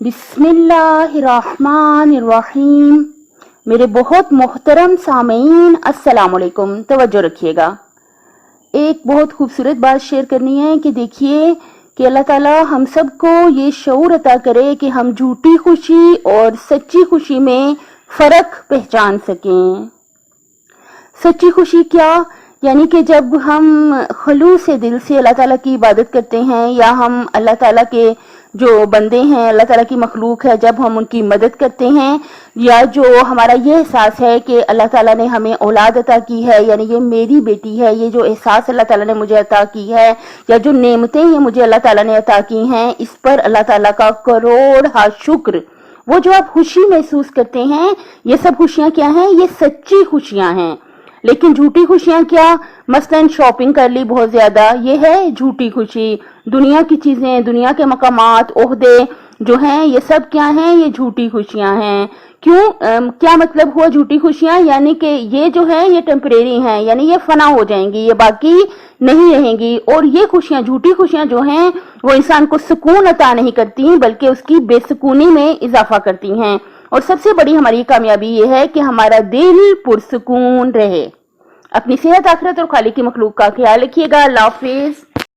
बिस्मिल्लाहिर्रहमानिर्रहीम। मेरे बहुत मोहतरम सामीन, अस्सलाम वालेकुम। तवज्जो रखिएगा। एक बहुत खूबसूरत बात शेयर करनी है कि देखिए कि अल्लाह ताला हम सबको ये शऊर अता करे कि हम झूठी खुशी और सच्ची खुशी में फ़र्क पहचान सकें। सच्ची खुशी क्या, यानी कि जब हम खलूस से दिल से अल्लाह ताला की इबादत करते हैं, या हम अल्लाह ताला के जो बंदे हैं, अल्लाह ताला की मखलूक है, जब हम उनकी मदद करते हैं, या जो हमारा ये एहसास है कि अल्लाह ताला ने हमें औलाद अता की है, यानी ये मेरी बेटी है, ये जो एहसास अल्लाह ताला ने मुझे अता की है, या जो नेमतें ये मुझे अल्लाह ताला ने अता की हैं, इस पर अल्लाह ताला का करोड़ हा शुक्र। वो जो आप खुशी महसूस करते हैं, ये सब खुशियां क्या हैं? ये सच्ची खुशियां हैं। लेकिन झूठी खुशियां क्या? मसलन शॉपिंग कर ली बहुत ज्यादा, ये है झूठी खुशी। दुनिया की चीजें, दुनिया के मकामात, ओहदे जो हैं, ये सब क्या हैं? ये झूठी खुशियां हैं। क्यों? क्या मतलब हुआ झूठी खुशियां? यानी कि ये जो है ये टेम्परेरी हैं, यानी ये फना हो जाएंगी, ये बाकी नहीं रहेंगी। और ये खुशियां, झूठी खुशियां जो हैं, वो इंसान को सुकून अता नहीं करती, बल्कि उसकी बेसुकूनी में इजाफा करती हैं। और सबसे बड़ी हमारी कामयाबी ये है कि हमारा दिल पुरसुकून रहे। अपनी सेहत, आखिरत और खालिक की मखलूक का ख्याल रखिएगा। अल्लाह हाफिज।